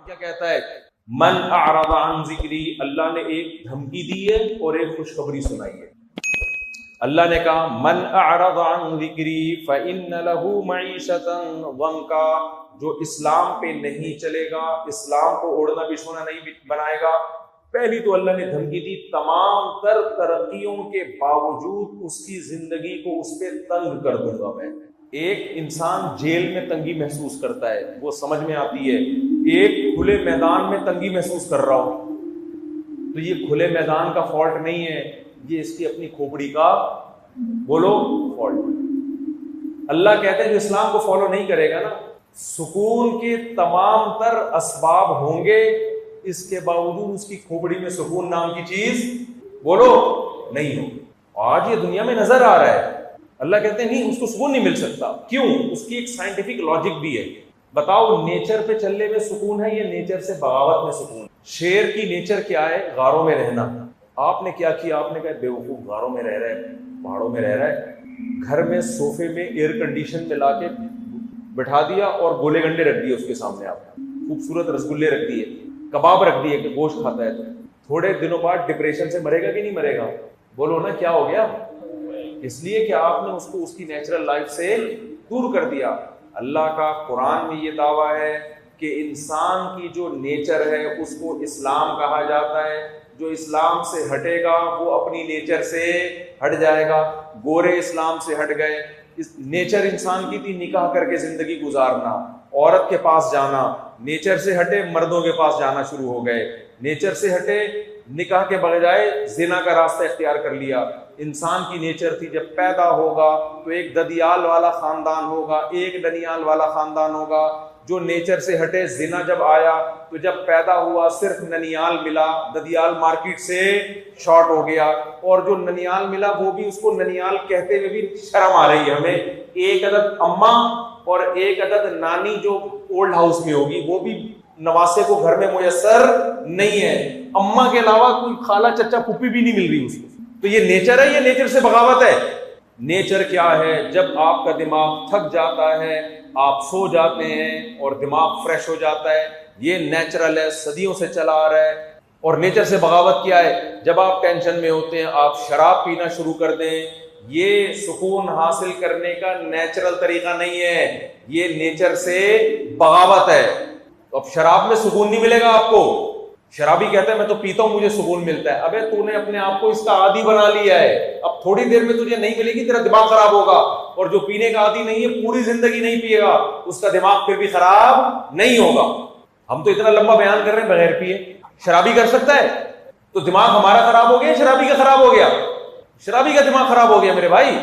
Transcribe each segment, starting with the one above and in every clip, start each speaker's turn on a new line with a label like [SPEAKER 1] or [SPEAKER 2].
[SPEAKER 1] کیا کہتا ہے؟ من اعرض عن ذکری، اللہ نے ایک دھمکی دی ہے اور ایک خوشخبری سنائی ہے۔ اللہ نے کہا من اعرض عن ذکری فإن له معیشۃ ضنکا، جو اسلام پہ نہیں چلے گا، اسلام کو اوڑھنا بچھونا نہیں بنائے گا۔ پہلی تو اللہ نے دھمکی دی تمام تر ترقیوں کے باوجود اس کی زندگی کو اس پہ تنگ کر دوں گا میں۔ ایک انسان جیل میں تنگی محسوس کرتا ہے، وہ سمجھ میں آتی ہے، ایک کھلے میدان میں تنگی محسوس کر رہا ہوں، تو یہ کھلے میدان کا فالٹ نہیں ہے، یہ اس کی اپنی کھوپڑی کا بولو فالٹ۔ اللہ کہتے ہیں جو اسلام کو فالو نہیں کرے گا نا، سکون کے تمام تر اسباب ہوں گے، اس کے باوجود اس کی کھوپڑی میں سکون نام کی چیز بولو نہیں ہوگی۔ آج یہ دنیا میں نظر آ رہا ہے، اللہ کہتے ہیں نہیں، اس کو سکون نہیں مل سکتا۔ کیوں؟ اس کی ایک سائنٹیفک لاجک بھی ہے۔ بتاؤ نیچر پہ چلنے میں سکون ہے یا نیچر سے بغاوت میں سکون ہے؟ شیر کی نیچر کیا ہے؟ غاروں میں رہنا۔ آپ نے کیا کیا؟ آپ نے کہا بے وقوف غاروں میں رہ رہا ہے، پہاڑوں میں رہ رہا ہے، گھر میں صوفے میں ایئر کنڈیشن میں لا کے بٹھا دیا اور گولے گنڈے رکھ دیے اس کے سامنے، آپ نے خوبصورت رسگلے رکھ دیے، کباب رکھ دیے کہ گوشت کھاتا ہے، تو تھوڑے دنوں بعد ڈپریشن سے مرے گا کہ نہیں مرے گا؟ بولو نا کیا ہو گیا؟ اس لیے کہ آپ نے اس کو اس کی نیچرل لائف سے دور کر دیا۔ اللہ کا قرآن میں یہ دعویٰ ہے کہ انسان کی جو نیچر ہے اس کو اسلام کہا جاتا ہے، جو اسلام سے ہٹے گا وہ اپنی نیچر سے ہٹ جائے گا۔ گورے اسلام سے ہٹ گئے، اس نیچر انسان کی تھی نکاح کر کے زندگی گزارنا، عورت کے پاس جانا، نیچر سے ہٹے مردوں کے پاس جانا شروع ہو گئے، نیچر سے ہٹے نکاح کے بجائے زنا کا راستہ اختیار کر لیا۔ انسان کی نیچر تھی جب پیدا ہوگا تو ایک ددیال والا خاندان ہوگا، ایک دنیال والا خاندان ہوگا۔ جو نیچر سے ہٹے زنا جب آیا تو جب پیدا ہوا صرف ننیال ملا، ددیال مارکیٹ سے شارٹ ہو گیا، اور جو ننیال ملا وہ بھی اس کو ننیال کہتے ہوئے بھی شرم آ رہی ہے ہمیں۔ ایک عدد اماں اور ایک عدد نانی جو اولڈ ہاؤس میں ہوگی، وہ بھی نواسے کو گھر میں میسر نہیں ہے، اماں کے علاوہ کوئی خالہ چچا پھوپھی بھی نہیں مل رہی اس کو۔ تو یہ نیچر ہے، یہ نیچر سے بغاوت ہے۔ نیچر کیا ہے؟ جب آپ کا دماغ تھک جاتا ہے آپ سو جاتے ہیں اور دماغ فریش ہو جاتا ہے، یہ نیچرل ہے، صدیوں سے چلا آ رہا ہے۔ اور نیچر سے بغاوت کیا ہے؟ جب آپ ٹینشن میں ہوتے ہیں آپ شراب پینا شروع کر دیں، یہ سکون حاصل کرنے کا نیچرل طریقہ نہیں ہے، یہ نیچر سے بغاوت ہے۔ اب شراب میں سکون نہیں ملے گا آپ کو۔ شرابی کہتا ہے میں تو پیتا ہوں مجھے سکون ملتا ہے، ابے تو نے اپنے آپ کو اس کا عادی بنا لیا ہے، اب تھوڑی دیر میں تجھے نہیں ملے گی تیرا دماغ خراب ہوگا، اور جو پینے کا عادی نہیں ہے پوری زندگی نہیں پیے گا اس کا دماغ پھر بھی خراب نہیں ہوگا۔ ہم تو اتنا لمبا بیان کر رہے ہیں بغیر پیے، شرابی کر سکتا ہے؟ تو دماغ ہمارا خراب ہو گیا، شرابی کا خراب ہو گیا؟ شرابی کا دماغ خراب ہو گیا میرے بھائی۔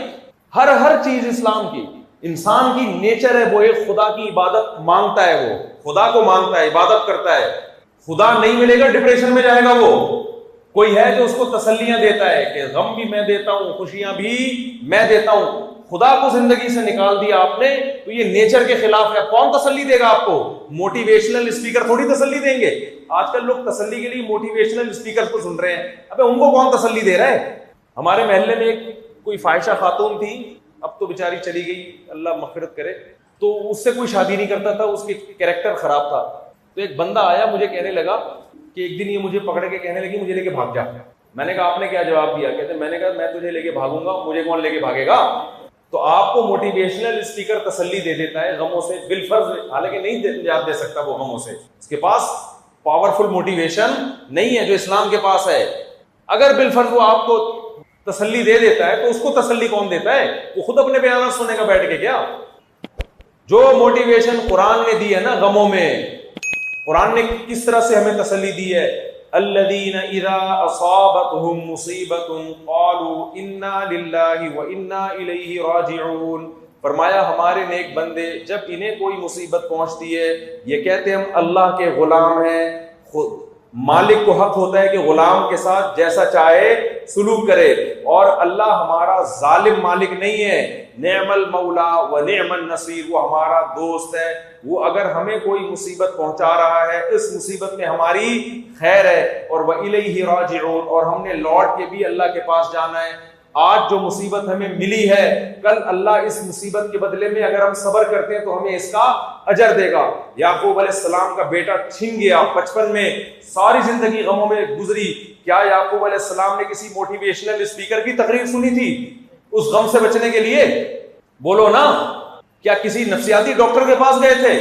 [SPEAKER 1] ہر چیز اسلام کی، انسان کی نیچر ہے، وہ ایک خدا کی عبادت مانگتا ہے، وہ خدا کو مانگتا ہے، عبادت کرتا ہے۔ خدا نہیں ملے گا ڈپریشن میں جائے گا وہ۔ کوئی ہے جو اس کو تسلیاں دیتا ہے کہ غم بھی میں دیتا ہوں خوشیاں بھی میں دیتا ہوں، خدا کو زندگی سے نکال دیا آپ نے تو یہ نیچر کے خلاف ہے۔ کون تسلی دے گا آپ کو؟ موٹیویشنل اسپیکر تھوڑی تسلی دیں گے۔ آج کل لوگ تسلی کے لیے موٹیویشنل اسپیکر کو سن رہے ہیں، ابے ان کو کون تسلی دے رہا ہے؟ ہمارے محلے میں ایک کوئی فاحشہ خاتون تھی، اب تو بیچاری چلی گئی اللہ مغفرت کرے، تو اس سے کوئی شادی نہیں کرتا تھا، اس کے کیریکٹر خراب تھا۔ تو ایک بندہ آیا مجھے کہنے لگا کہ ایک دن یہ مجھے پکڑ کے کہنے لگی مجھے لے کے بھاگ جا۔ میں نے کہا آپ نے کیا جواب دیا؟ کہتے میں نے کہا میں تجھے لے کے بھاگوں گا، مجھے کون لے کے بھاگے گا؟ تو آپ کو موٹیویشنل اسپیکر تسلی دے دیتا ہے غموں سے بالفرض، حالانکہ نہیں نجات دے سکتا وہ غموں سے، اس کے پاس پاورفل موٹیویشن نہیں ہے جو اسلام کے پاس ہے۔ اگر بالفرض وہ آپ کو تسلی دے دیتا ہے تو اس کو تسلی کون دیتا ہے؟ وہ خود اپنے بیانات سنے گا بیٹھ کے کیا؟ جو موٹیویشن قرآن نے دی ہے نا غموں میں، قرآن نے کس طرح سے ہمیں تسلی دی ہے؟ الذین اذا اصابتهم مصیبۃ قالوا انا للہ وانا الیہ راجعون، فرمایا ہمارے نیک بندے جب انہیں کوئی مصیبت پہنچتی ہے یہ کہتے ہیں ہم اللہ کے غلام ہیں۔ خود مالک کو حق ہوتا ہے کہ غلام کے ساتھ جیسا چاہے سلوک کرے، اور اللہ ہمارا ظالم مالک نہیں ہے۔ نعم المولا و نعم النصیر، وہ ہمارا دوست ہے، وہ اگر ہمیں کوئی مصیبت پہنچا رہا ہے اس مصیبت میں ہماری خیر ہے، اور وَإِلَيْهِ رَاجِعُونَ، اور ہم نے لوٹ کے بھی اللہ کے پاس جانا ہے۔ آج جو مصیبت ہمیں ملی ہے کل اللہ اس مصیبت کے بدلے میں اگر ہم صبر کرتے ہیں تو ہمیں اس کا اجر دے گا۔ یعقوب علیہ السلام کا بیٹا چھن گیا بچپن میں، ساری زندگی غموں میں گزری۔ کیا یعقوب علیہ السلام نے کسی موٹیویشنل اسپیکر کی تقریر سنی تھی اس غم سے بچنے کے لیے؟ بولو نا۔ کیا کسی نفسیاتی ڈاکٹر کے پاس گئے تھے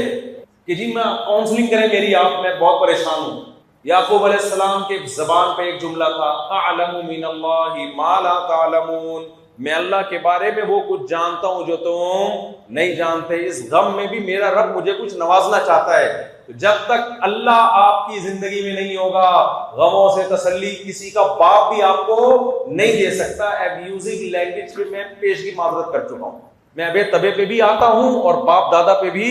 [SPEAKER 1] کہ جی میں کاؤنسلنگ کریں میری، آپ میں بہت پریشان ہوں؟ یعقوب علیہ السلام کے زبان پہ ایک جملہ تھا، اعلم من اللہ ما لا تعلمون، میں اللہ کے بارے میں وہ کچھ جانتا ہوں جو تم نہیں جانتے۔ اس غم میں بھی میرا رب مجھے کچھ نوازنا چاہتا ہے۔ تو جب تک اللہ آپ کی زندگی میں نہیں ہوگا غموں سے تسلی کسی کا باپ بھی آپ کو نہیں دے سکتا۔ ایبیوزنگ لینگویج پہ میں پیشگی معذرت کر چکا ہوں، میں ابے تبے پہ بھی آتا ہوں اور باپ دادا پہ بھی۔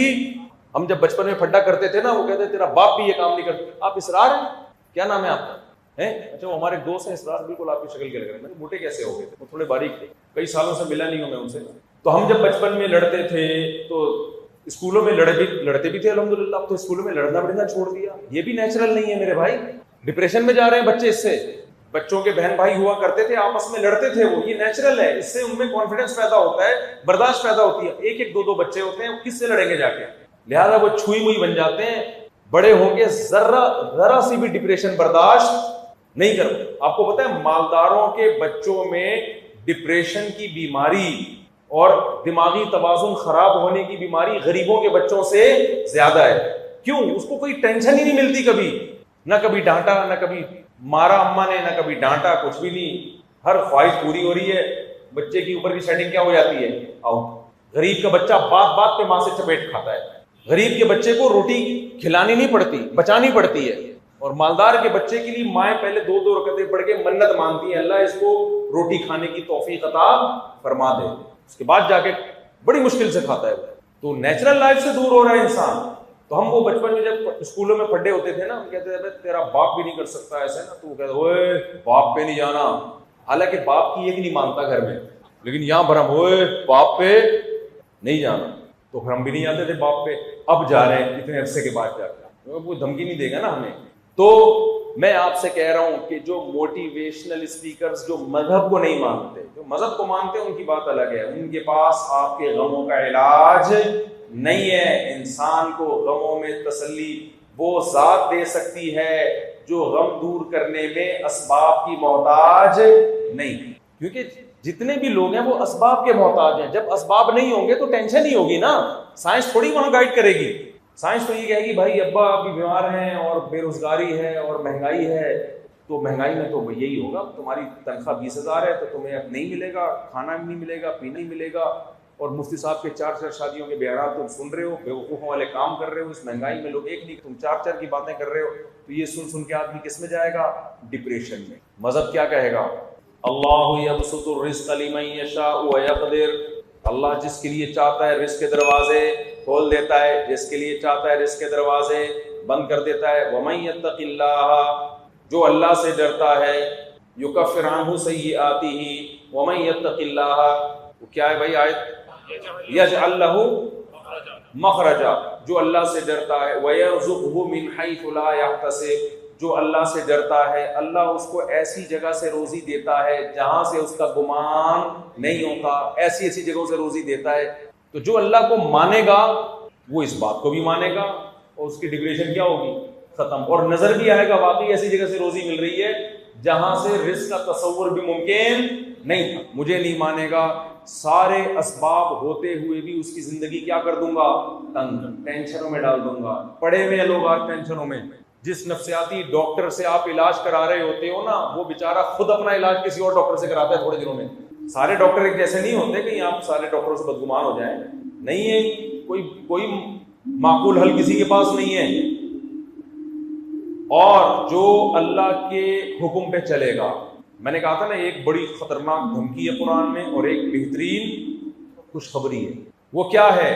[SPEAKER 1] ہم جب بچپن میں پھڈا کرتے تھے نا، وہ کہتے تیرا باپ بھی یہ کام نہیں کرتا۔ آپ اسرار ہیں؟ کیا نام ہے آپ کا؟ اچھا وہ ہمارے دوست ہیں اسرار، بالکل آپ کی شکل کے لگ رہے ہیں۔ موٹے کیسے ہو گئے تھے؟ وہ تھوڑے باریک تھے، کئی سالوں سے ملا نہیں ہوں میں ان سے۔ تو ہم جب بچپن میں لڑتے تھے تو اسکولوں میں لڑتے بھی تھے الحمدللہ۔ اب تو اسکولوں میں لڑنا بڑھنا چھوڑ دیا، یہ بھی نیچرل نہیں ہے میرے بھائی۔ ڈپریشن میں جا رہے ہیں بچے اس سے۔ بچوں کے بہن بھائی ہوا کرتے تھے آپس میں لڑتے تھے، وہ یہ نیچرل ہے، اس سے ان میں کانفیڈنس پیدا ہوتا ہے، برداشت پیدا ہوتی ہے۔ ایک ایک دو بچے ہوتے ہیں، کس سے لڑیں گے جا کے؟ لہذا وہ چھوئی موئی بن جاتے ہیں، بڑے ہوں گے ذرا سی بھی ڈپریشن برداشت نہیں کرتے۔ آپ کو پتا ہے مالداروں کے بچوں میں ڈپریشن کی بیماری اور دماغی توازن خراب ہونے کی بیماری غریبوں کے بچوں سے زیادہ ہے۔ کیوں؟ اس کو کوئی ٹینشن ہی نہیں ملتی کبھی، نہ کبھی ڈانٹا، نہ کبھی مارا اماں نے، نہ کبھی ڈانٹا، کچھ بھی نہیں۔ ہر خواہش پوری ہو رہی ہے، بچے کی اوپر کی سیٹنگ کیا ہو جاتی ہے؟ آؤٹ۔ غریب کا بچہ بات بات پہ ماں سے چپیٹ کھاتا ہے۔ غریب کے بچے کو روٹی کھلانی نہیں پڑتی، بچانی پڑتی ہے، اور مالدار کے بچے کے لیے مائیں پہلے دو دو رکعتیں پڑھ کے منت مانتی ہیں، اللہ اس کو روٹی کھانے کی توفیق عطا فرما دے، اس کے بعد جا کے بڑی مشکل سے کھاتا ہے۔ تو نیچرل لائف سے دور ہو رہا ہے انسان۔ تو ہم وہ بچپن میں جب اسکولوں میں پڑھے ہوتے تھے نا، ہم کہتے تھے تیرا باپ بھی نہیں کر سکتا ایسے نا، تو وہ کہتے اوئے باپ پہ نہیں جانا، حالانکہ باپ کی ایک نہیں مانتا گھر میں، لیکن یہاں پر ہم اوئے باپ پہ نہیں جانا، تو پھر ہم بھی نہیں جاتے تھے باپ پہ، اب جا رہے ہیں اتنے عرصے کے بعد جا کے، وہ دھمکی نہیں دے گا نا ہمیں۔ تو میں آپ سے کہہ رہا ہوں کہ جو موٹیویشنل اسپیکرز جو مذہب کو نہیں مانتے، جو مذہب کو مانتے ہیں ان کی بات الگ ہے، ان کے پاس آپ کے غموں کا علاج نہیں ہے۔ انسان کو غموں میں تسلی وہ ذات دے سکتی ہے جو غم دور کرنے میں اسباب کی محتاج نہیں، کیونکہ جتنے بھی لوگ ہیں وہ اسباب کے محتاج ہیں۔ جب اسباب نہیں ہوں گے تو ٹینشن ہی ہوگی نا، سائنس تھوڑی وہاں گائیڈ کرے گی۔ سائنس تو یہ کہے گی بھائی ابا ابھی بیمار ہیں اور بے روزگاری ہے اور مہنگائی ہے، تو مہنگائی میں تو یہی ہوگا، تمہاری تنخواہ 20,000 ہے تو تمہیں اب نہیں ملے گا، کھانا بھی نہیں ملے گا، پینا نہیں ملے گا، اور مفتی صاحب کے 4 شادیوں کے بیانات تم سن رہے ہو، بیوقوفوں والے کام کر رہے ہو، اس مہنگائی میں لوگ ایک نہیں تم 4 کی باتیں کر رہے ہو، تو یہ سن کے آدمی کس میں جائے گا؟ ڈپریشن میں۔ مذہب کیا کہے گا؟ اللہ یبسط الرزق لمن یشاء ویقدر، اللہ جس کے لیے چاہتا ہے رزق کے دروازے کھول دیتا ہے، جس کے لیے چاہتا ہے رزق کے دروازے بند کر دیتا ہے۔ ومن یتق اللہ، جو اللہ سے ڈرتا ہے، یکفر عنہ سیئاتہ، ومن یتق اللہ، وہ کیا ہے بھائی آیت؟ یجعل لہ مخرجا، جو اللہ سے ڈرتا ہے، ویرزقہ من حیث لا یحتسب، جو اللہ سے ڈرتا ہے اللہ اس کو ایسی جگہ سے روزی دیتا ہے جہاں سے اس کا گمان نہیں ہوتا، ایسی ایسی جگہوں سے روزی دیتا ہے۔ تو جو اللہ کو مانے گا وہ اس بات کو بھی مانے گا، اور اس کی ڈپریشن کیا ہوگی؟ ختم، اور نظر بھی آئے گا واقعی ایسی جگہ سے روزی مل رہی ہے جہاں سے رزق کا تصور بھی ممکن نہیں تھا۔ مجھے نہیں مانے گا، سارے اسباب ہوتے ہوئے بھی اس کی زندگی کیا کر دوں گا؟ تنگ، ٹینشنوں میں ڈال دوں گا۔ پڑے ہوئے لوگ آج ٹینشنوں میں، جس نفسیاتی ڈاکٹر سے آپ علاج کرا رہے ہوتے ہو نا، وہ بیچارہ خود اپنا علاج کسی اور ڈاکٹر سے کراتا ہے تھوڑے دنوں میں۔ سارے ڈاکٹر ایک جیسے نہیں ہوتے، کہیں آپ سارے ڈاکٹروں سے بدگمان ہو جائیں، نہیں ہے، کوئی معقول حل کسی کے پاس نہیں ہے۔ اور جو اللہ کے حکم پہ چلے گا، میں نے کہا تھا نا ایک بڑی خطرناک دھمکی ہے قرآن میں اور ایک بہترین خوشخبری ہے، وہ کیا ہے؟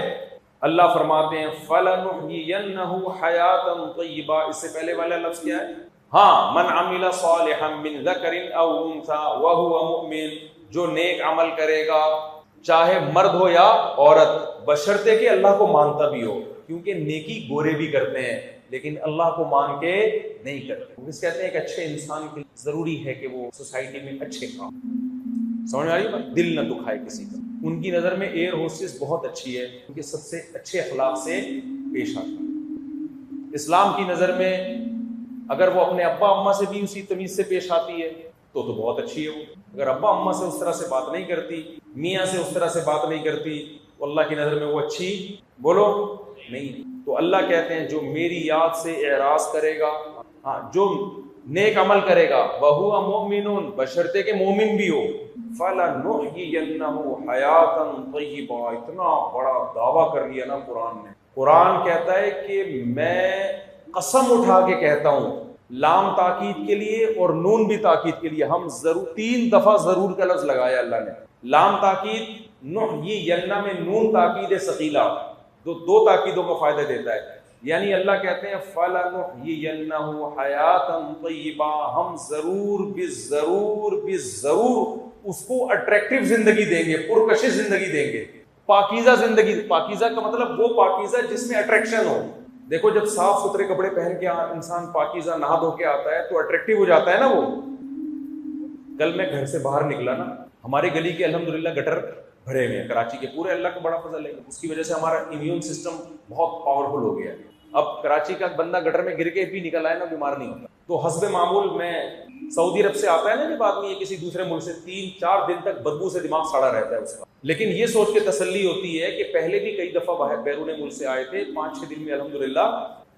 [SPEAKER 1] اللہ فرماتے ہیں فَلَنُحْيِيَنَّهُ حَيَاةً طَيِّبَةً، اس سے پہلے والا لفظ کیا ہے؟ ہاں، مَنْ عَمِلَ صَالِحًا مِنْ ذَكَرٍ أَوْ أُنْثَىٰ وَهُوَ مُؤْمِنٌ، جو نیک عمل کرے گا چاہے مرد ہو یا عورت، بشرطے کہ اللہ کو مانتا بھی ہو، کیونکہ نیکی گورے بھی کرتے ہیں لیکن اللہ کو مان کے نہیں کرتے۔ اس کہتے ہیں کہ اچھے انسان کے لیے ضروری ہے کہ وہ سوسائٹی میں اچھے کام، سمجھ میں آ رہی ہے؟ دل نہ دکھائے کسی کا. ان کی نظر میں ایئر ہوسٹس بہت اچھی ہے، ان کے سب سے اچھے اخلاق سے پیش آتا ہے. اسلام کی نظر میں اگر وہ اپنے ابا اماں سے بھی اسی تمیز سے پیش آتی ہے تو بہت اچھی ہے وہ. اگر ابا اماں سے اس طرح سے بات نہیں کرتی، میاں سے اس طرح سے بات نہیں کرتی، تو اللہ کی نظر میں وہ اچھی بولو نہیں. تو اللہ کہتے ہیں جو میری یاد سے اعراض کرے گا، ہاں جو نیک عمل کرے گا، وَهُوَ مُؤْمِنٌ بشرطے کہ مومن بھی ہو، فَلَنُحْيِيَنَّهُ حَيَاةً طَيِّبَةً. اتنا بڑا دعویٰ کر لیا نا قرآن نے. قرآن کہتا ہے کہ میں قسم اٹھا کے کہتا ہوں، لام تاکید کے لیے اور نون بھی تاکید کے لیے، ہم ضرور 3 دفعہ ضرور کا لفظ لگایا اللہ نے. لام تاکید، نحیینہ میں نون تاکید ثقیلہ، دو تاکیدوں کو فائدہ دیتا ہے. یعنی اللہ کہتے ہیں فَلَنُحْيِيَنَّهُ حَيَاةً طَيِّبَةً، ہم ضرور بالضرور اس کو اٹریکٹیو زندگی دیں گے، پرکشش زندگی دیں گے، پاکیزہ زندگی. پاکیزہ کا مطلب وہ پاکیزہ جس میں اٹریکشن ہو. دیکھو جب صاف ستھرے کپڑے پہن کے انسان پاکیزہ نہا دھو کے آتا ہے تو اٹریکٹیو ہو جاتا ہے نا وہ. کل میں گھر سے باہر نکلا نا، ہماری گلی کے الحمدللہ گٹر بھرے ہوئے ہیں کراچی کے پورے، اللہ کا بڑا فضل ہے. اس کی وجہ سے ہمارا امیون سسٹم بہت پاورفل ہو گیا ہے. اب کراچی کا بندہ گٹر میں گر کے بھی نکل آئے نا بیمار نہیں ہوتا. تو حسب معمول میں سعودی عرب سے آتا ہے نا جب آدمی کسی دوسرے ملک سے، 3-4 دن تک بدبو سے دماغ سڑا رہتا ہے اس کا. لیکن یہ سوچ کے تسلی ہوتی ہے کہ پہلے بھی کئی دفعہ باہر بیرون ملک سے آئے تھے، 5-6 دن میں الحمدللہ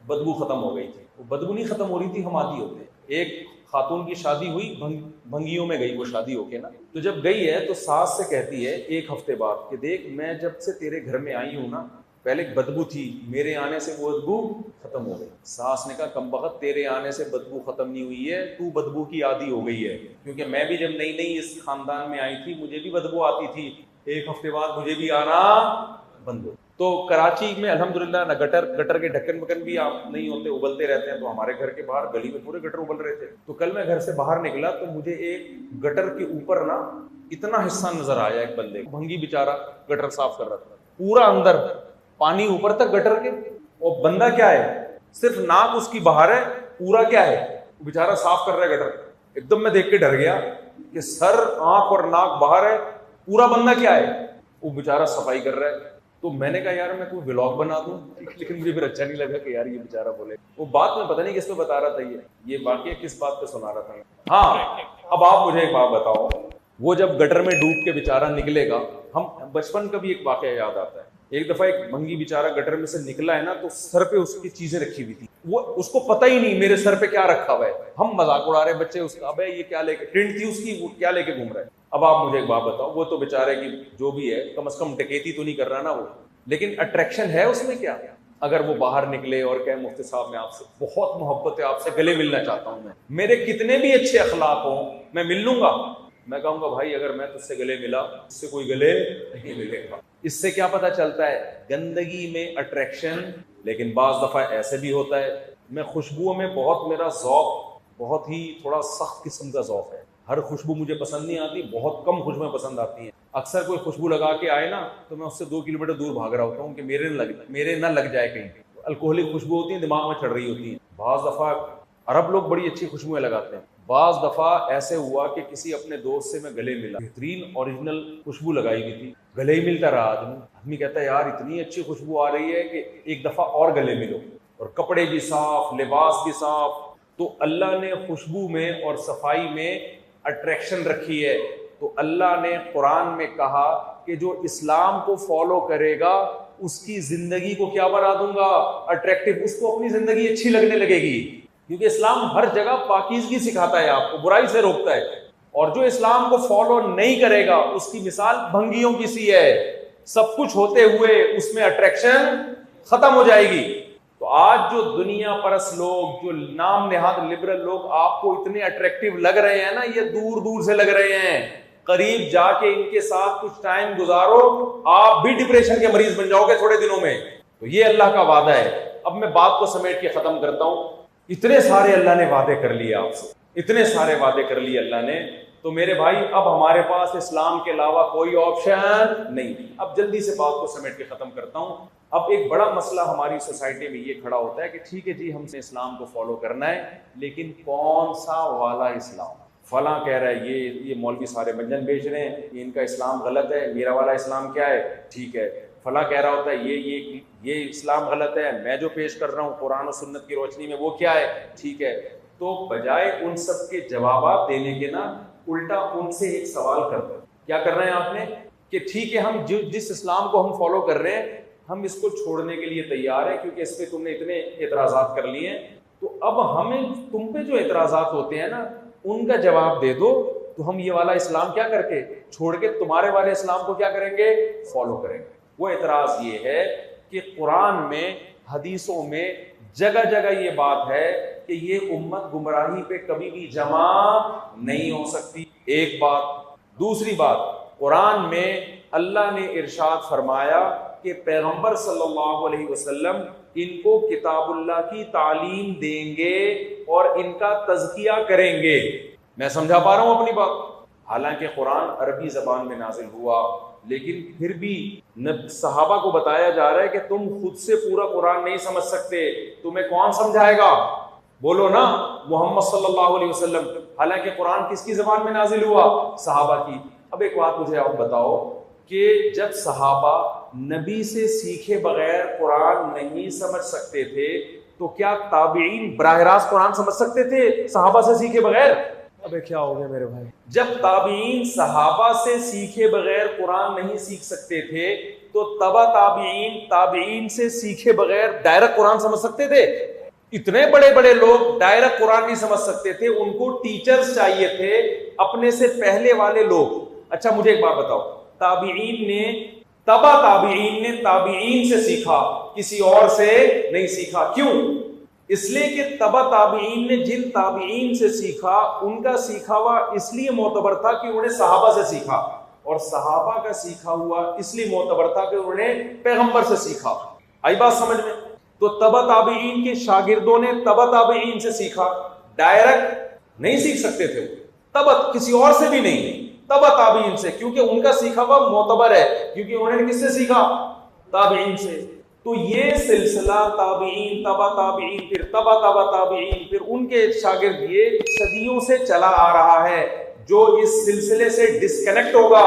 [SPEAKER 1] بدبو ختم ہو گئی تھی. وہ بدبو نہیں ختم ہو رہی تھی، ہم عادی ہوتے. ایک خاتون کی شادی ہوئی، بھنگیوں میں گئی وہ شادی ہو کے نا، تو جب گئی ہے تو ساس سے کہتی ہے ایک ہفتے بعد کہ دیکھ میں جب سے تیرے گھر میں آئی ہوں نا، پہلے بدبو تھی، میرے آنے سے وہ بدبو ختم ہو گئی. ساس نے کہا کمبخت تیرے آنے سے بدبو ختم نہیں ہوئی ہے، تو بدبو کی عادی ہو گئی ہے. کیونکہ میں بھی جب نئی اس خاندان میں آئی تھی مجھے بھی بدبو آتی تھی، ایک ہفتے بعد مجھے بھی آنا بند ہو. تو کراچی میں الحمدللہ نہ گٹر کے ڈھکن بکن بھی آپ نہیں ہوتے، ابلتے رہتے ہیں. تو ہمارے گھر کے باہر گلی میں پورے گٹر ابل رہے تھے. تو کل میں گھر سے باہر نکلا تو مجھے ایک گٹر کے اوپر نا اتنا حصہ نظر آیا ایک بندے کو، بھنگی بیچارہ گٹر صاف کر رہا تھا، پورا اندر پانی اوپر تک گٹر کے. اور بندہ کیا ہے، صرف ناک اس کی باہر ہے، پورا کیا ہے بیچارہ صاف کر رہا ہے گٹر. ایک دم میں دیکھ کے ڈر گیا کہ سر آنکھ اور ناک باہر ہے، پورا بندہ کیا ہے وہ بیچارہ صفائی کر رہا ہے. تو میں نے کہا یار میں کوئی ولاگ بنا دوں، لیکن مجھے پھر اچھا نہیں لگا کہ یار یہ بیچارہ بولے. وہ بات میں پتہ نہیں کس پہ بتا رہا تھا، یہ واقعہ کس بات پہ سنا رہا تھا. ہاں اب آپ مجھے ایک بات بتاؤ، وہ جب گٹر میں ڈوب کے بیچارہ نکلے گا، ہم بچپن کا بھی ایک واقعہ یاد آتا ہے. ایک دفعہ ایک بھنگی بیچارہ گٹر میں سے نکلا ہے نا، تو سر پہ اس کی چیزیں رکھی ہوئی تھی، وہ اس کو پتہ ہی نہیں میرے سر پہ کیا رکھا ہوا ہے. ہم مذاق اڑا رہے بچے اس کا، ابے یہ کیا لے کے ٹرنٹ تھی اس کی، وہ کیا لے کے گھوم رہا ہے. اب آپ مجھے ایک بات بتاؤ، وہ تو بیچارے کی جو بھی ہے کم از کم ڈکیتی تو نہیں کر رہا نا وہ، لیکن اٹریکشن ہے اس میں کیا. اگر وہ باہر نکلے اور کہے مفتی صاحب میں آپ سے بہت محبت ہے، آپ سے گلے ملنا چاہتا ہوں، میں میرے کتنے بھی اچھے اخلاق ہوں میں مل لوں گا. میں کہوں گا بھائی اگر میں تجھ سے گلے ملا، اس سے کوئی گلے نہیں ملے گا. اس سے کیا پتہ چلتا ہے، گندگی میں اٹریکشن. لیکن بعض دفعہ ایسے بھی ہوتا ہے، میں خوشبوؤں میں بہت، میرا ذوق بہت ہی تھوڑا سخت قسم کا ذوق ہے. ہر خوشبو مجھے پسند نہیں آتی، بہت کم خوشبوئیں پسند آتی ہیں. اکثر کوئی خوشبو لگا کے آئے نا تو میں اس سے 2 کلومیٹر دور بھاگ رہا ہوتا ہوں کہ میرے نہ لگ جائے کہیں. الکوہلک خوشبو ہوتی ہیں دماغ میں چڑھ رہی ہوتی ہیں. بعض دفعہ عرب لوگ بڑی اچھی خوشبوئیں لگاتے ہیں. بعض دفعہ ایسے ہوا کہ کسی اپنے دوست سے میں گلے ملا، بہترین اوریجنل خوشبو لگائی ہوئی تھی، گلے ہی ملتا رہا. آدمی کہتا ہے یار اتنی اچھی خوشبو آ رہی ہے کہ ایک دفعہ اور گلے ملو، اور کپڑے بھی صاف، لباس بھی صاف. تو اللہ نے خوشبو میں اور صفائی میں اٹریکشن رکھی ہے. تو اللہ نے قرآن میں کہا کہ جو اسلام کو فالو کرے گا اس کی زندگی کو کیا بنا دوں گا، اٹریکٹیو. اس کو اپنی زندگی اچھی لگنے لگے گی، کیونکہ اسلام ہر جگہ پاکیزگی سکھاتا ہے، آپ کو برائی سے روکتا ہے. اور جو اسلام کو فالو نہیں کرے گا اس کی مثال بھنگیوں کی سی ہے، سب کچھ ہوتے ہوئے اس میں اٹریکشن ختم ہو جائے گی. تو آج جو دنیا پرست لوگ، جو نام نہاد لبرل لوگ آپ کو اتنے اٹریکٹیو لگ رہے ہیں نا، یہ دور دور سے لگ رہے ہیں. قریب جا کے ان کے ساتھ کچھ ٹائم گزارو، آپ بھی ڈپریشن کے مریض بن جاؤ گے تھوڑے دنوں میں. تو یہ اللہ کا وعدہ ہے. اب میں بات کو سمیٹ کے ختم کرتا ہوں. اتنے سارے اللہ نے وعدے کر لیے آپ سے، اتنے سارے وعدے کر لیے اللہ نے. تو میرے بھائی اب ہمارے پاس اسلام کے علاوہ کوئی آپشن نہیں. اب جلدی سے بات کو سمیٹ کے ختم کرتا ہوں. اب ایک بڑا مسئلہ ہماری سوسائٹی میں یہ کھڑا ہوتا ہے کہ ٹھیک ہے جی ہم سے اسلام کو فالو کرنا ہے، لیکن کون سا والا اسلام. فلاں کہہ رہا ہے یہ مولوی سارے منجن بیچ رہے ہیں، ان کا اسلام غلط ہے، میرا والا اسلام کیا ہے ٹھیک ہے، فلاں کہہ رہا ہوتا ہے یہ اسلام غلط ہے، میں جو پیش کر رہا ہوں قرآن و سنت کی روشنی میں وہ کیا ہے ٹھیک ہے. تو بجائے ان سب کے جوابات دینے کے نا الٹا ان سے ایک سوال کرتے ہیں. کیا کر رہے ہیں آپ نے کہ ٹھیک ہے ہم جس اسلام کو ہم فالو کر رہے ہیں ہم اس کو چھوڑنے کے لیے تیار ہیں کیونکہ اس پہ تم نے اتنے اعتراضات کر لیے ہیں، تو اب ہمیں تم پہ جو اعتراضات ہوتے ہیں نا ان کا جواب دے دو تو ہم یہ والا اسلام کیا کر کے چھوڑ کے تمہارے والے اسلام کو کیا کریں گے فالو کریں گے. وہ اعتراض یہ ہے کہ قرآن میں حدیثوں میں جگہ جگہ یہ بات ہے کہ یہ امت گمراہی پہ کبھی بھی جمع نہیں ہو سکتی. ایک بات. دوسری بات، قرآن میں اللہ نے ارشاد فرمایا کہ پیغمبر صلی اللہ علیہ وسلم ان کو کتاب اللہ کی تعلیم دیں گے اور ان کا تزکیہ کریں گے. میں سمجھا پا رہا ہوں اپنی بات؟ حالانکہ قرآن عربی زبان میں نازل ہوا لیکن پھر بھی صحابہ کو بتایا جا رہا ہے کہ تم خود سے پورا قرآن نہیں سمجھ سکتے، تمہیں کون سمجھائے گا؟ بولو نا محمد صلی اللہ علیہ وسلم. حالانکہ قرآن کس کی زبان میں نازل ہوا؟ صحابہ کی. اب ایک بات مجھے آپ بتاؤ کہ جب صحابہ نبی سے سیکھے بغیر قرآن نہیں سمجھ سکتے تھے تو کیا تابعین براہ راست قرآن سمجھ سکتے تھے صحابہ سے سیکھے بغیر؟ ابے کیا ہو گیا میرے بھائی؟ جب تابعین صحابہ سے سیکھے بغیر قرآن نہیں سیکھ سکتے تھے تو تابعین سے سیکھے بغیر ڈائریکٹ قرآن سمجھ سکتے تھے؟ اتنے بڑے بڑے لوگ ڈائریکٹ قرآن نہیں سمجھ سکتے تھے، ان کو ٹیچرز چاہیے تھے اپنے سے پہلے والے لوگ. اچھا مجھے ایک بات بتاؤ، تابعین نے تابعین سے سیکھا، کسی اور سے نہیں سیکھا. کیوں؟ اس لیے کہ تابعین نے جن تابعین سے سیکھا ان کا سیکھا ہوا اس لیے معتبر تھا کہ انہوں نے صحابہ سے سیکھا، اور صحابہ کا سیکھا ہوا اس لیے معتبر تھا کہ انہوں نے پیغمبر سے سیکھا. آئی بات سمجھ میں؟ تو تابعین کے شاگردوں نے تابعین سے سیکھا، ڈائریکٹ نہیں سیکھ سکتے تھے کسی اور سے بھی نہیں، تابعین سے، کیونکہ ان کا سیکھا ہوا معتبر ہے، کیونکہ انہوں نے کس سے سیکھا؟ تابعین سے. تو یہ سلسلہ تابعین تابعین پھر تابعین پھر ان کے شاگرد یہ صدیوں سے چلا آ رہا ہے. جو اس سلسلے سے ڈسکنیکٹ ہوگا،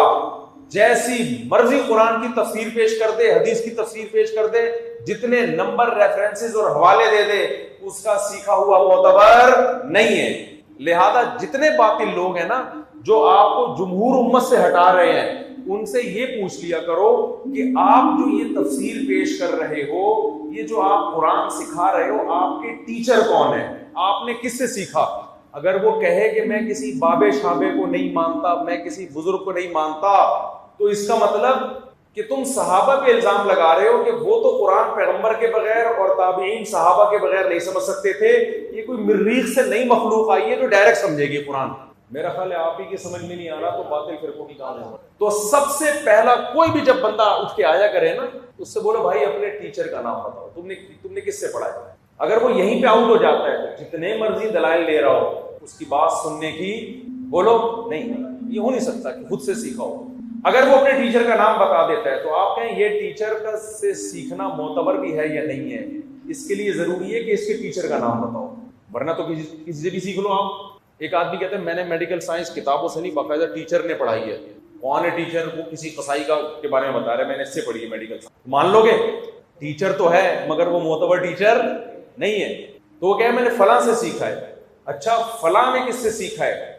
[SPEAKER 1] جیسی مرضی قرآن کی تفسیر پیش کر دے، حدیث کی تفسیر پیش کر دے، جتنے نمبر ریفرنسز اور حوالے دے دے، اس کا سیکھا ہوا معتبر نہیں ہے. لہذا جتنے باطل لوگ ہیں نا جو آپ کو جمہور امت سے ہٹا رہے ہیں، ان سے یہ پوچھ لیا کرو کہ آپ جو یہ تفسیر پیش کر رہے ہو، یہ جو آپ قرآن سکھا رہے ہو، آپ کے ٹیچر کون ہیں؟ آپ نے کس سے سیکھا؟ اگر وہ کہے کہ میں کسی بابے شابے کو نہیں مانتا، میں کسی بزرگ کو نہیں مانتا، تو اس کا مطلب کہ تم صحابہ پہ الزام لگا رہے ہو کہ وہ تو قرآن پیغمبر کے بغیر اور تابعین صحابہ کے بغیر نہیں سمجھ سکتے تھے. یہ کوئی مریخ سے نئی مخلوق آئی ہے جو ڈائریکٹ سمجھے گی قرآن. میرا خیال ہے آپ ہی کے سمجھ میں نہیں آ رہا تو باطل فرقوں کی کہاں ہے. تو سب سے پہلا کوئی بھی جب بندہ اٹھ کے آیا کرے نا، اس سے بولو بھائی اپنے ٹیچر کا نام بتاؤ، تم نے کس سے پڑھا ہے. اگر وہ یہیں پہ آؤٹ ہو جاتا ہے تو جتنے مرضی دلائل لے رہا ہو، اس کی بات سننے کی بولو نہیں، یہ ہو نہیں سکتا کہ خود سے سیکھا ہو. اگر وہ اپنے ٹیچر کا نام بتا دیتا ہے تو آپ کہیں یہ ٹیچر کا سے سیکھنا معتبر بھی ہے یا نہیں ہے. اس کے لیے ضروری ہے کہ اس کے ٹیچر کا نام بتاؤ، ورنہ تو کسی سے بھی سیکھ لو آپ. ایک آدمی کہتے ہیں میں نے میڈیکل سائنس کتابوں سے نہیں، باقاعدہ ٹیچر نے پڑھائی ہے. کون ہے ٹیچر؟ وہ کسی قصائی کے بارے میں بتا رہے ہیں، میں نے اس سے پڑھی ہے میڈیکل سائنس. مان لو گے؟ ٹیچر تو ہے مگر وہ معتبر ٹیچر نہیں ہے. تو وہ کہے میں نے فلاں سے سیکھا ہے. اچھا فلاں نے کس سے سیکھا ہے؟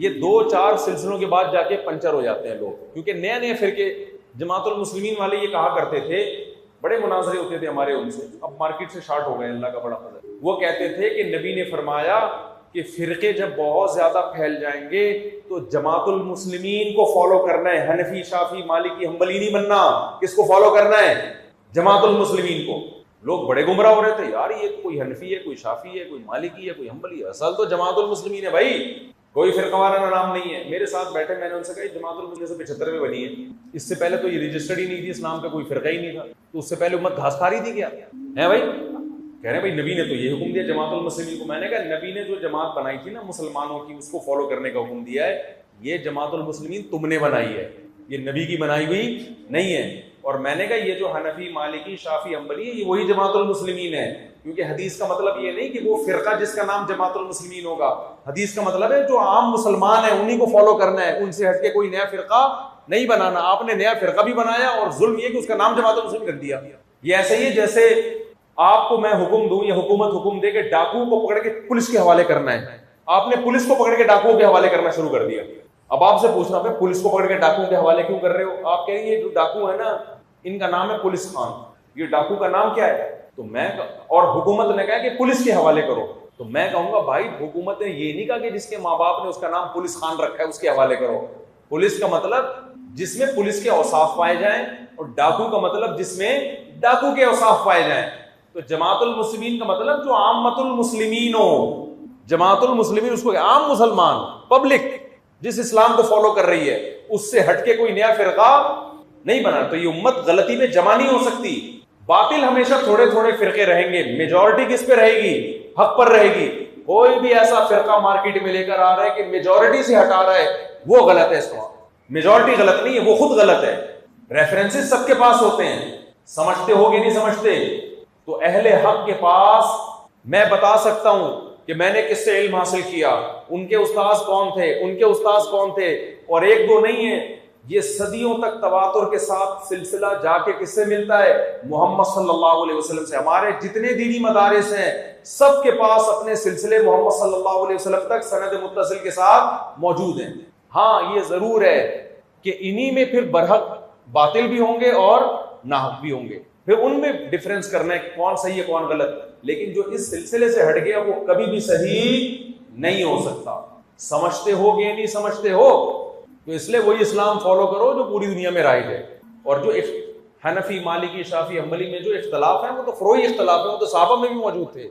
[SPEAKER 1] یہ 2-4 سلسلوں کے بعد جا کے پنچر ہو جاتے ہیں لوگ، کیونکہ نئے فرقے. جماعت المسلمین والے یہ کہا کرتے تھے، بڑے مناظرے ہوتے تھے ہمارے ان سے، اب مارکیٹ سے شارٹ ہو گئے، اللہ کا بڑا فضل. وہ کہتے تھے کہ نبی نے فرمایا کہ فرقے جب بہت زیادہ پھیل جائیں گے تو جماعت المسلمین کو فالو کرنا ہے، حنفی شافی مالکی حنبلی نہیں بننا. کس کو فالو کرنا ہے؟ جماعت المسلمین کو. لوگ بڑے گمراہ ہو رہے تھے، یار یہ کوئی حنفی ہے، کوئی شافی ہے، کوئی مالکی ہے، کوئی حنبلی ہے، اصل تو جماعت المسلمین ہے بھائی، کوئی فرقہ وارانہ نام نہیں ہے. میرے ساتھ بیٹھے، میں نے ان سے کہا جماعت المسلمین سے 75 میں بنی ہے، اس سے پہلے تو یہ رجسٹرڈ ہی نہیں تھی، اسلام کا کوئی فرقہ ہی نہیں تھا، تو اس سے پہلے امت گھاس کھا رہی تھی کیا ہے بھائی؟ کہہ رہے ہیں بھائی نبی نے تو یہ حکم دیا جماعت المسلمین کو. میں نے کہا نبی نے جو جماعت بنائی تھی نا مسلمانوں کی، اس کو فالو کرنے کا حکم دیا ہے. یہ جماعت المسلمین تم نے بنائی ہے، یہ نبی کی بنائی ہوئی نہیں ہے. اور میں نے کہا یہ جو حنفی مالکی شافعی حنبلی یہ وہی جماعت المسلمین ہے، کیونکہ حدیث کا مطلب یہ نہیں کہ وہ فرقہ جس کا نام جماعت المسلمین ہوگا، حدیث کا مطلب ہے جو عام مسلمان ہیں انہی کو فالو کرنا ہے، ان سے ہٹ کے کوئی نیا فرقہ نہیں بنانا۔ آپ نے نیا فرقہ بھی بنایا اور ظلم یہ کہ اس کا نام جماعت المسلمین کر دیا۔ یہ ایسے ہی جیسے آپ کو میں حکم دوں یا حکومت حکم دے کہ ڈاکو کو پکڑ کے پولیس کے حوالے کرنا ہے، آپ نے پولیس کو پکڑ کے ڈاکوؤں کے حوالے کرنا شروع کر دیا۔ اب آپ سے پوچھنا ہے پولیس کو پکڑ کے ڈاکوؤں کے حوالے کیوں کر رہے ہو؟ آپ کہیں گے جو ڈاکو ہے نا ان کا نام ہے پولیس خان، یہ ڈاکو کا نام کیا ہے؟ تو میں اور حکومت نے کہا کہ پولیس کے حوالے کرو، تو میں کہوں گا بھائی حکومت نے یہ نہیں کہا کہ جس کے ماں باپ نے اس کا نام پولیس خان رکھا ہے اس کے حوالے کرو۔ پولیس کا مطلب جس میں پولیس کے اوصاف پائے جائیں، اور ڈاکو کا مطلب جس میں ڈاکو کے اوصاف پائے جائیں۔ تو جماعت المسلمین کا مطلب جو عامت المسلمین ہو، جماعت المسلمین اس کو عام مسلمان پبلک جس اسلام کو فالو کر رہی ہے، اس سے ہٹ کے کوئی نیا فرقہ نہیں بنا۔ تو یہ امت غلطی میں جمع نہیں ہو سکتی، باطل ہمیشہ تھوڑے تھوڑے فرقے رہیں گے، میجورٹی کس پہ رہے گی؟ حق پر رہے گی۔ کوئی بھی ایسا فرقہ مارکیٹ میں لے کر آ رہا ہے کہ میجورٹی سے ہٹا رہا ہے، وہ غلط ہے۔ اس کا میجورٹی غلط نہیں ہے، وہ خود غلط ہے۔ ریفرنسز سب کے پاس ہوتے ہیں، سمجھتے ہو کہ نہیں سمجھتے؟ تو اہل حق کے پاس میں بتا سکتا ہوں کہ میں نے کس سے علم حاصل کیا، ان کے استاذ کون تھے، ان کے استاذ کون تھے، اور ایک دو نہیں ہیں، یہ صدیوں تک تواتر کے ساتھ سلسلہ جا کے کس سے ملتا ہے؟ محمد صلی اللہ علیہ وسلم سے۔ ہمارے جتنے دینی مدارس ہیں سب کے پاس اپنے سلسلے محمد صلی اللہ علیہ وسلم تک سند متصل کے ساتھ موجود ہیں۔ ہاں یہ ضرور ہے کہ انہی میں پھر برحق باطل بھی ہوں گے اور ناحق بھی ہوں گے، پھر ان میں ڈفرینس کرنا ہے کہ کون صحیح ہے کون غلط، لیکن جو اس سلسلے سے ہٹ گیا وہ کبھی بھی صحیح نہیں ہو سکتا۔ سمجھتے ہو گے نہیں سمجھتے ہو، تو اس لیے وہی اسلام فالو کرو جو پوری دنیا میں رائج ہے۔ اور جو حنفی مالکی شافعی حنبلی میں جو اختلاف ہیں وہ تو فروعی اختلاف ہیں، وہ تو صحابہ میں بھی موجود تھے۔